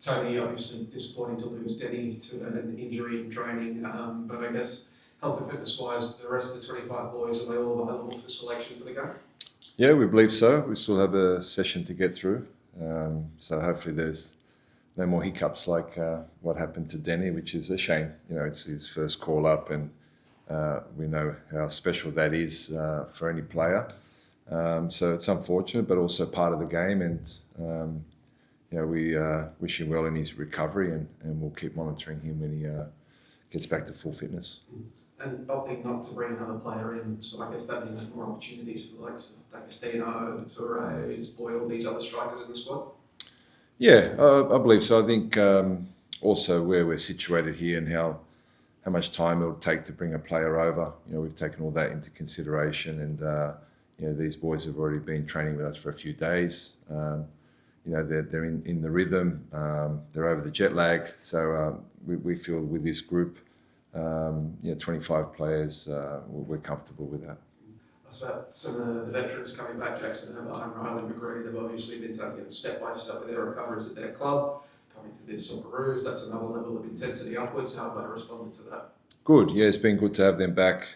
Tony, obviously disappointing to lose Denny to an injury in training, but I guess health and fitness wise, the rest of the 25 boys, are they all available for selection for the game? Yeah, we believe so. We still have a session to get through. So hopefully there's no more hiccups like what happened to Denny, which is a shame. It's his first call up, and we know how special that is for any player. So it's unfortunate, but also part of the game. And we wish him well in his recovery, and we'll keep monitoring him when he gets back to full fitness. And opting not to bring another player in, so I guess that means more opportunities for the likes of D'Agostino, Torres, Boyle, these other strikers in the squad? Yeah, I believe so. I think also where we're situated here and how much time it'll take to bring a player over. We've taken all that into consideration, and these boys have already been training with us for a few days. They're in the rhythm. They're over the jet lag, so we feel with this group, 25 players, we're comfortable with that. I suppose some of the veterans coming back, Jackson Irvine, Riley McGree, they've obviously been taking it step by step with their recoveries at their club. Coming to the Socceroos, that's another level of intensity upwards. How have they responded to that? Good, yeah, it's been good to have them back.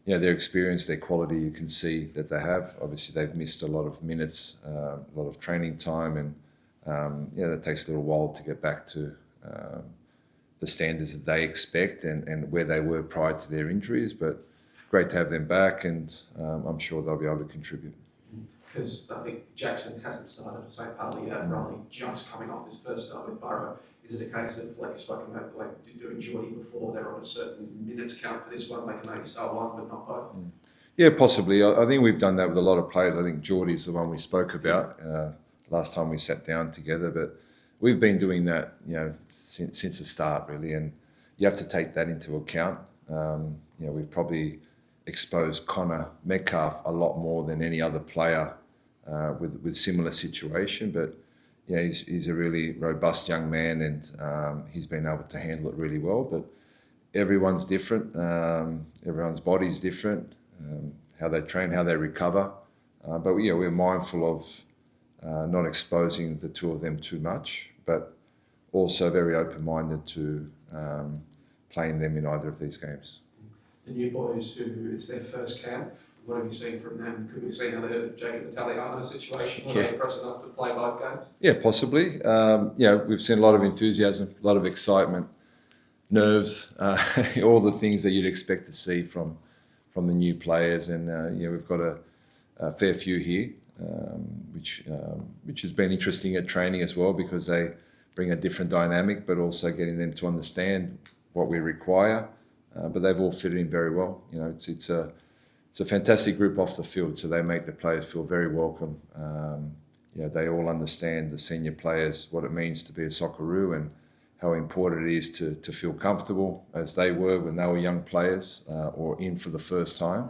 Their experience, their quality, you can see that they have. Obviously, they've missed a lot of minutes, a lot of training time, and that takes a little while to get back to the standards that they expect and where they were prior to their injuries. But great to have them back, and I'm sure they'll be able to contribute. Because I think Jackson hasn't started for St. Pauli yet, Riley just coming off his first start with Burrow. Is it a case of, like you've spoken about, like doing Geordie before, they're on a certain minutes count for this one, they can only start one but not both? Yeah, possibly. I think we've done that with a lot of players. I think Geordie's the one we spoke about last time we sat down together, but we've been doing that since the start, really, and you have to take that into account. We've probably exposed Connor Metcalfe a lot more than any other player with similar situation, but he's a really robust young man, and he's been able to handle it really well. But everyone's different. Everyone's body's different. How they train, how they recover. But we're mindful of not exposing the two of them too much, but also very open-minded to playing them in either of these games. The new boys who it's their first camp, what have you seen from them? Could we see another Jacob Italiano situation? Are they pressing up to play both games? Yeah, possibly. We've seen a lot of enthusiasm, a lot of excitement, nerves, all the things that you'd expect to see from the new players. And we've got a fair few here, which has been interesting at training as well, because they bring a different dynamic, but also getting them to understand what we require. But they've all fitted in very well. It's a fantastic group off the field, so they make the players feel very welcome. They all understand, the senior players, what it means to be a Socceroo and how important it is to feel comfortable, as they were when they were young players or in for the first time.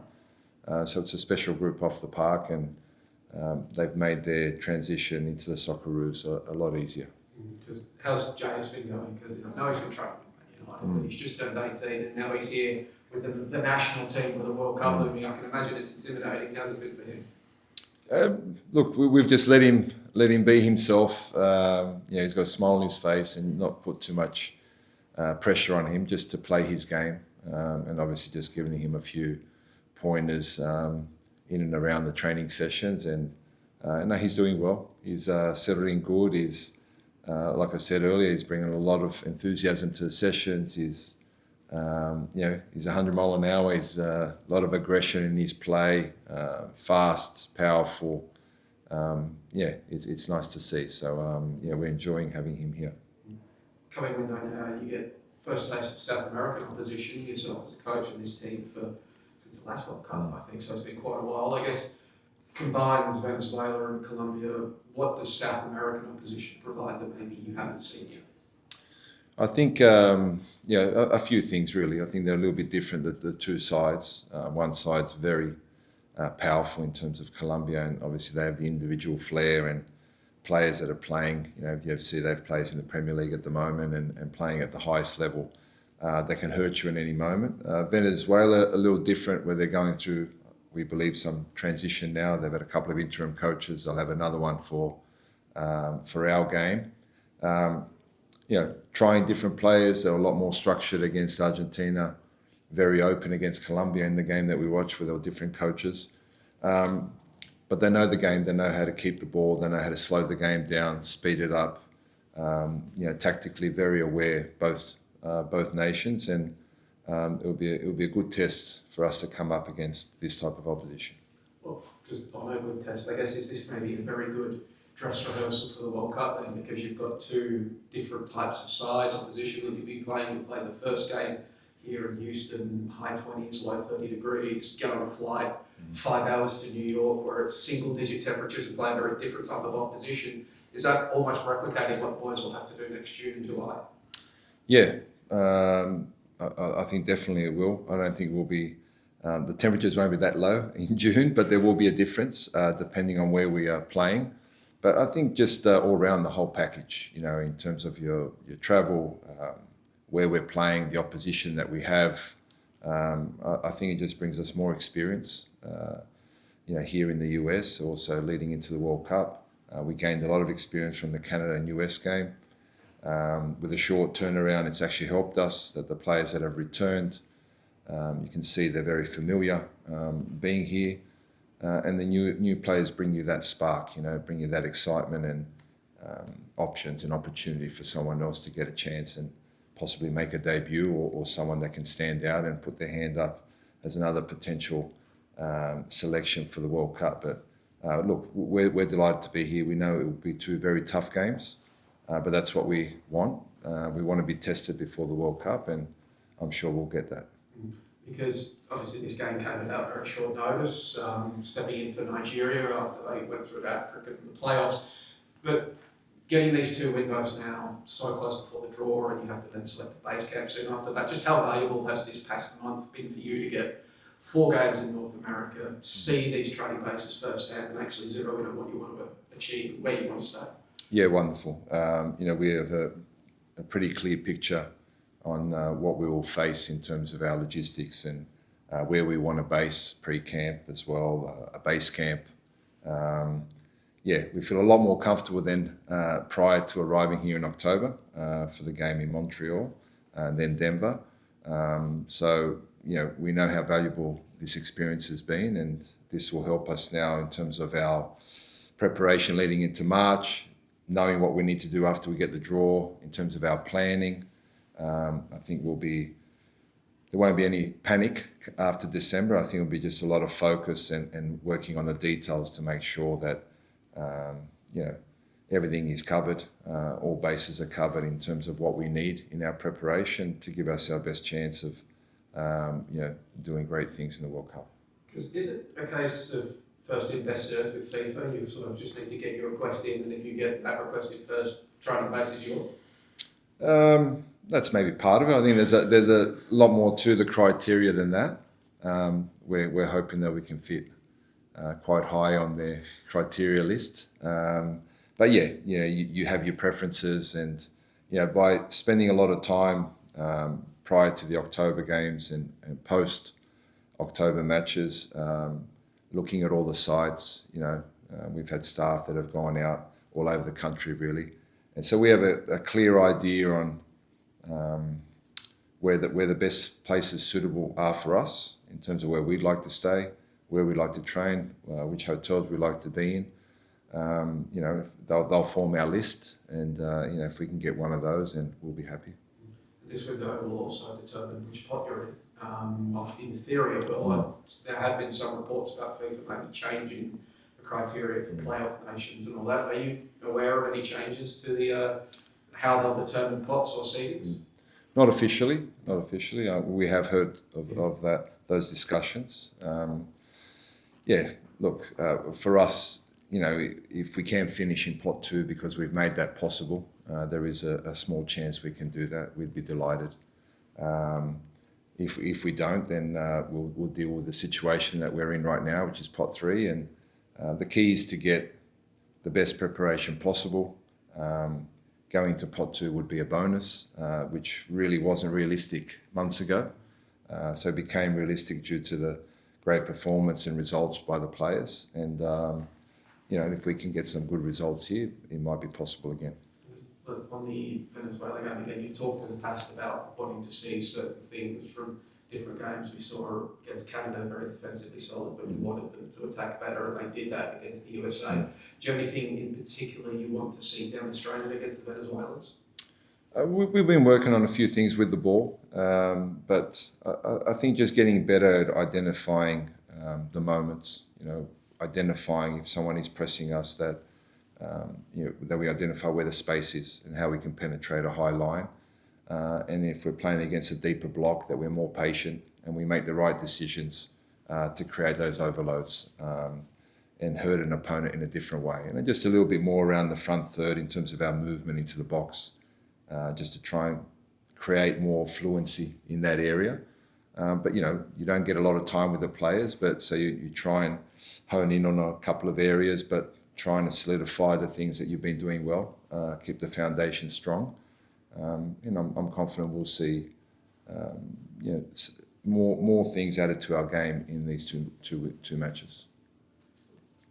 So it's a special group off the park, and they've made their transition into the Socceroos a lot easier. How's James been going? Because I know he's been training. He's just turned 18 and now he's here with the national team with the World Cup looming. I can imagine it's intimidating. How's it been for him? Look, we've just let him be himself. He's got a smile on his face and not put too much pressure on him, just to play his game. And obviously just giving him a few pointers in and around the training sessions. And no, he's doing well. He's settling good. He's like I said earlier, he's bringing a lot of enthusiasm to the sessions. He's 100 mile an hour. He's a lot of aggression in his play, fast, powerful. It's nice to see. So we're enjoying having him here. Coming window now, you get first taste of South American opposition. Yourself as a coach in this team since the last World Cup, I think. So it's been quite a while, I guess. Combined with Venezuela and Colombia, what does South American opposition provide that maybe you haven't seen yet? I think, a few things really. I think they're a little bit different, the two sides. One side's very powerful in terms of Colombia, and obviously they have the individual flair and players that are playing. You see they have players in the Premier League at the moment and playing at the highest level that can hurt you in any moment. Venezuela, a little different, where they're going through, we believe, some transition now. They've had a couple of interim coaches. They'll have another one for our game. Trying different players. They were a lot more structured against Argentina, very open against Colombia in the game that we watched where there were different coaches. But they know the game, they know how to keep the ball, they know how to slow the game down, speed it up. Tactically very aware, both nations, and it will be a good test for us to come up against this type of opposition. Well, just on a good test, I guess is this maybe a very good dress rehearsal for the World Cup then, because you've got two different types of sides, opposition that you'll be playing. You play the first game here in Houston, high 20s, low 30 degrees, get on a flight 5 hours to New York where it's single digit temperatures and play a very different type of opposition. Is that almost replicating what boys will have to do next June and July? Yeah, I think definitely it will. I don't think it will be, the temperatures won't be that low in June, but there will be a difference depending on where we are playing. But I think just all around the whole package, in terms of your travel, where we're playing, the opposition that we have, I think it just brings us more experience. Here in the US, also leading into the World Cup, we gained a lot of experience from the Canada and US game. With a short turnaround, it's actually helped us that the players that have returned, you can see they're very familiar being here. And the new players bring you that spark, bring you that excitement and options and opportunity for someone else to get a chance and possibly make a debut, or someone that can stand out and put their hand up as another potential selection for the World Cup. But look, we're delighted to be here. We know it will be two very tough games, but that's what we want. We want to be tested before the World Cup, and I'm sure we'll get that. Because obviously this game came without very short notice, stepping in for Nigeria after they went through Africa in the playoffs. But getting these two windows now so close before the draw, and you have to then select the base camp soon after that, just how valuable has this past month been for you to get 4 games in North America, see these training bases firsthand, and actually zero in on what you want to achieve, where you want to stay? Yeah, wonderful. We have a pretty clear picture on what we will face in terms of our logistics and where we want to base pre-camp as well, a base camp. We feel a lot more comfortable than prior to arriving here in October for the game in Montreal and then Denver. We know how valuable this experience has been, and this will help us now in terms of our preparation leading into March, knowing what we need to do after we get the draw in terms of our planning. I think there won't be any panic after December. I think it'll be just a lot of focus and working on the details to make sure that everything is covered, all bases are covered in terms of what we need in our preparation to give us our best chance of doing great things in the World Cup. Because is it a case of first in, best served with FIFA? You sort of just need to get your request in, and if you get that request in first, training base is yours? That's maybe part of it. I think there's a lot more to the criteria than that. We're hoping that we can fit quite high on their criteria list. But you have your preferences, and by spending a lot of time prior to the October games and post October matches, looking at all the sites, we've had staff that have gone out all over the country really, and so we have a clear idea on where the best places suitable are for us in terms of where we'd like to stay, where we'd like to train, which hotels we'd like to be in. They'll form our list, and if we can get one of those, then we'll be happy. This window will also determine which pot you're in. In theory, there have been some reports about FIFA maybe changing the criteria for playoff nations and all that. Are you aware of any changes to how they'll determine pots or seedings? Not officially. We have heard of those discussions. For us, if we can finish in pot 2 because we've made that possible, there is a small chance we can do that. We'd be delighted. If we don't, then we'll deal with the situation that we're in right now, which is pot 3. And the key is to get the best preparation possible. Going to pot 2 would be a bonus, which really wasn't realistic months ago. So it became realistic due to the great performance and results by the players. And if we can get some good results here, it might be possible again. One on the Venezuela game again, you've talked in the past about wanting to see certain things from different games. We saw against Canada, very defensively solid, but you wanted them to attack better, and they did that against the USA. Do you have anything in particular you want to see demonstrated against the Venezuelans? We've been working on a few things with the ball, but I think just getting better at identifying the moments, identifying if someone is pressing us, that that we identify where the space is and how we can penetrate a high line. And if we're playing against a deeper block, that we're more patient and we make the right decisions to create those overloads and hurt an opponent in a different way. And just a little bit more around the front third in terms of our movement into the box, just to try and create more fluency in that area. But you don't get a lot of time with the players, but so you try and hone in on a couple of areas, but trying to solidify the things that you've been doing well, keep the foundation strong. I'm confident we'll see more things added to our game in these two matches.